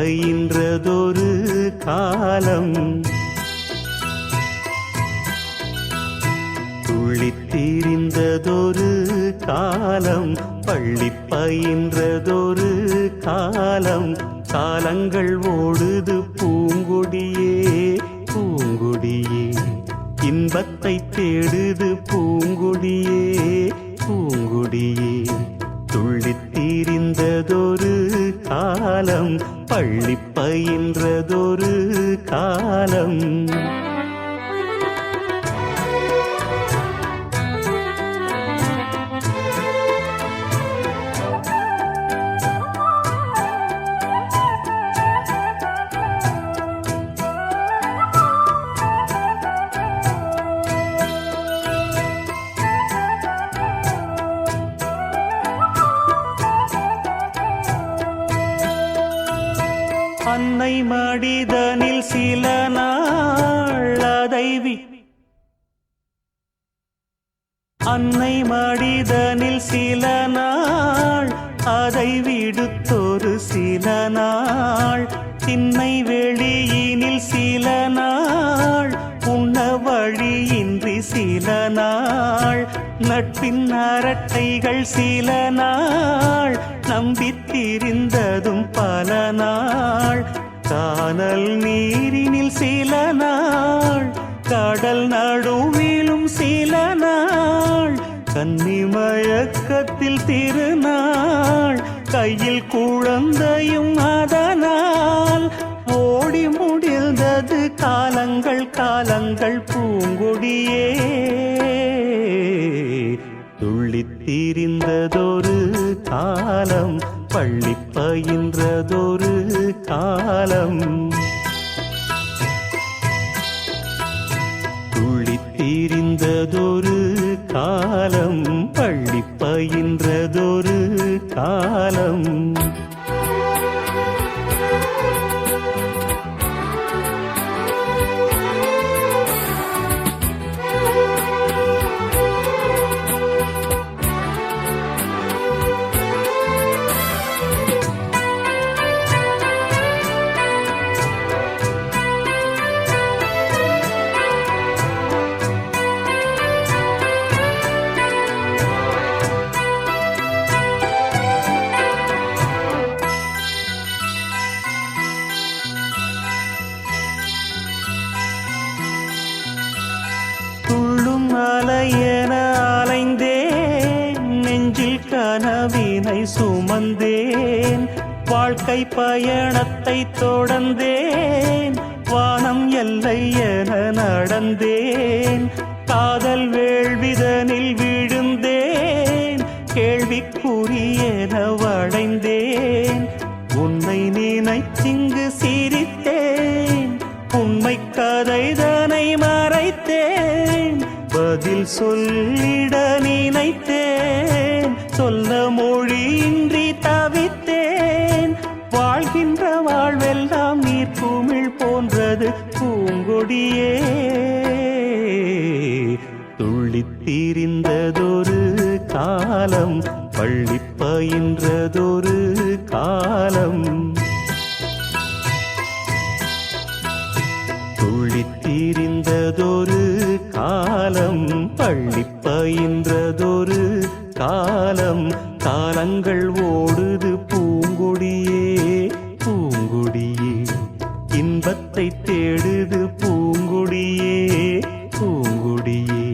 பயின்றதொரு காலம், துள்ளித்திரிந்ததொரு காலம், பள்ளி பயின்றதொரு காலம். காலங்கள் ஓடுது பூங்கொடியே பூங்கொடியே, இன்பத்தை தேடுது பூங்கொடியே பூங்கொடியே. துள்ளித்திரிந்ததொரு காலம், பள்ளி பயின்றதொரு காலம். அன்னை மடிதனில் சில நாள் அதை அன்னை மடிதனில் சில நாள் அதை விடுத்தொரு சில நாள், திண்ணை வெளியினில் சில நாள் உண்ண வழியின்றி சில நாள், நட்பின் அரட்டைகள் சில நாள் நம்பித்திரிந்ததும் பல நாள். கானல் நீரினில் சில நாள், கடல் நடுவிலும் சில நாள், கன்னிமயக்கத்தில் திருநாள், கையில் குழந்தையும் அதனால். ஓடி முடிந்தது காலங்கள் காலங்கள் பூங்கொடியே, துள்ளித்திரிந்ததொரு காலம், பள்ளி பயின்றதொரு காலம். துள்ளித்திரிந்ததொரு காலம், பள்ளி பயின்றதொரு காலம். துள்ளும் அலையென அலைந்தேன், நெஞ்சில் கனவினை சுமந்தேன், வாழ்க்கை பயணத்தை தொடர்ந்தேன், வானம் எல்லை என நடந்தேன், காதல் வேள்விதனில் விழுந்தேன், கேள்விக்குரியென வளைந்தேன், உன்னை நினைத்திங்கு சிரித்தேன், உண்மை கதைதனை மறைத்தேன், பதில் சொல்லிட நினைத்தேன், சொல்ல மொழியின்றி தவித்தேன், வாழ்கின்ற வாழ்வெல்லாம் நீர்க்குமிழ் போன்றது பூங்கொடியே, துள்ளித்திரிந்ததொரு காலம், பள்ளி பயின்றதொரு காலம். துள்ளித்திரிந்ததொரு காலம், பள்ளி பயின்றதொரு காலம். காலங்கள் ஓடுது பூங்கொடியே பூங்கொடியே, இன்பத்தை தேடுது பூங்கொடியே பூங்கொடியே.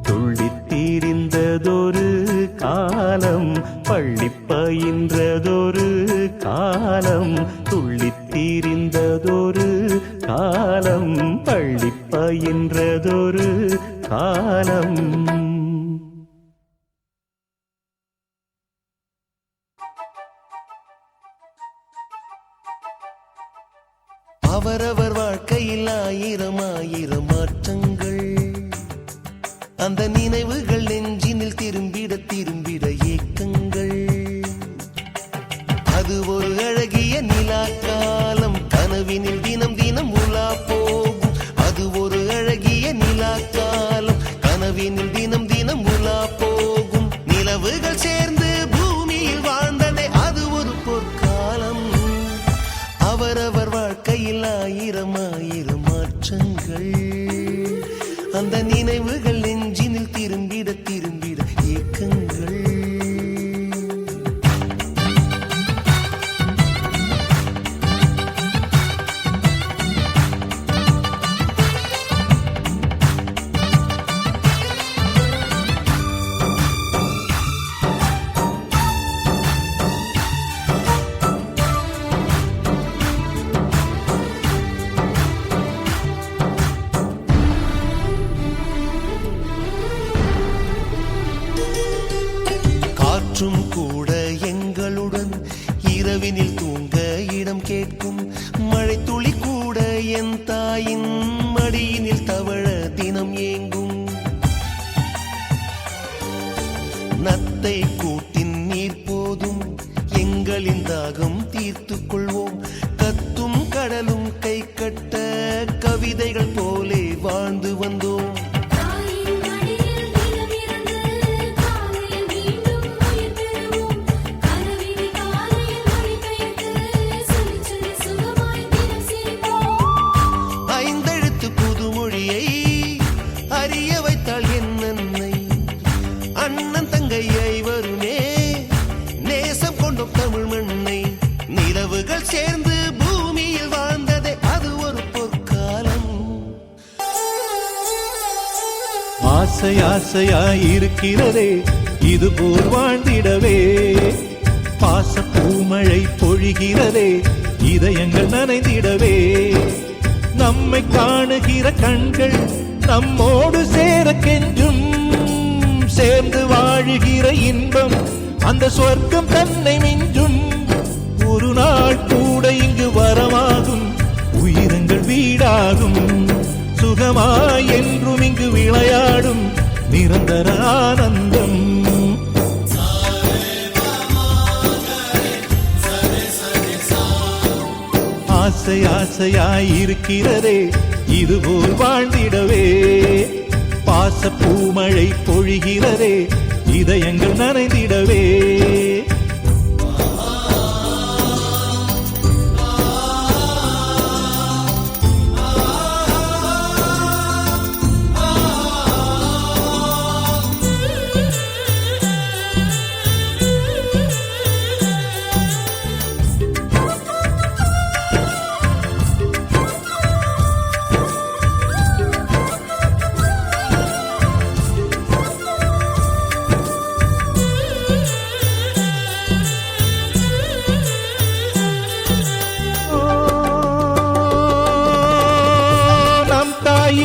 துள்ளித்திரிந்ததொரு காலம், பள்ளி பயின்றதொரு காலம், துள்ளித்திரிந்ததொரு காலம், பள்ளி பயின்றதொரு காலம். அவரவர் வாழ்க்கையில் ஆயிரம் ஆயிரம் மாற்றங்கள், அந்த நினைவுகள் நெஞ்சினில் திரும்பிட திரும்பிட ஏக்கங்கள். அது ஒரு அழகிய நிலா காலம், கனவினில் தினம் தினம் உலா போகும். அது ஒரு அழகிய நிலா காலம், கனவினில் தினம் தினம் உலா போகும். நிலவுகள் சேர்ந்து பூமியில் வாழ்ந்ததே அது ஒரு பொற்காலம். அவர் வாழ்க்கையில் ஆயிரம் ஆயிரம் மாற்றங்கள் அந்த நினைவுகள் நெஞ்சினில் திரும்பிட திரும்பிட ஏக்கங்கள் காற்றும் கூட எங்களுடன் இரவினில் தூங்க இடம் கேட்கும் மழை துளி கூட என் தாயின் மடியினில் தவழ தினம் ஏங்கும் நத்தை கூட்டின் நீர் போதும் எங்களின் தாகம் தீர்த்துக் கொள்வோம் கத்தும் கடலும் கை கட்ட கவிதைகள் போலே வாழ்ந்து வந்தோம் அறிய வைத்தாள் என் அன்னை அண்ணன் தங்கையை வருமே நேசம் கொண்டோம் தமிழ் மண்ணை நிலவுகள் சேர்ந்து பூமியில் வாழ்ந்ததே அது ஒரு பொற்காலம் ஆசை ஆசையாயிருக்கிறதே இது போல் வாழ்ந்திடவே பாச பூமழை பொழிகிறதே இதயங்கள் நனைந்திடவே நம்மை காணுகிற கண்கள் நம்மோடு சேர கெஞ்சும் சேர்ந்து வாழுகிற இன்பம் அந்த சொர்க்கம் தன்னை மிஞ்சும் ஒரு நாள் கூட இங்கு வரமாகும் உயிரங்கள் வீடாகும் சுகமாய் என்றும் இங்கு விளையாடும் நிரந்தர ஆனந்தம் ஆசை ஆசையாயிருக்கிறதே இதுபோல் வாழ்ந்திடவே பாச பூமழை பொழிகிறதே இதயங்கள் நனைந்திடவே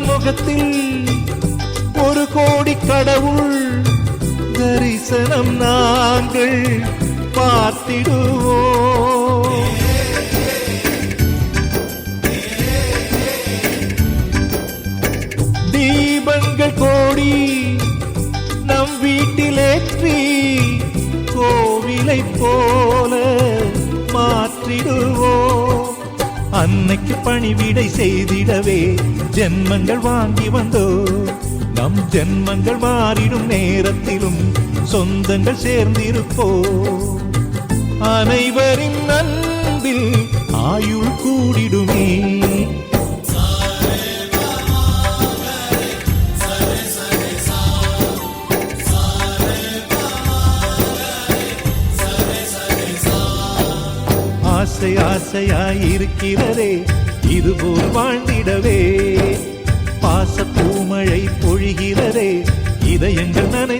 முகத்தில் ஒரு கோடி கடவுள் தரிசனம் நாங்கள் பார்த்திடுவோம் தீபங்கள் கோடி நம் வீட்டிலேற்றி கோவிலை போல மாற்றிடுவோம் அன்னைக்கு பணிவிடை செய்திடவே ஜென்மங்கள் வாங்கி வந்தோ நம் ஜென்மங்கள் மாறிடும் நேரத்திலும் சொந்தங்கள் சேர்ந்திருப்போ அனைவரின் அன்பில் ஆயுள் கூடிடுமே ஆசை ஆசையாயிருக்கிறதே இதுபோல் வாழ்ந்திடவே பாச பூமழை பொழிகிறதே இதயங்கள் நனை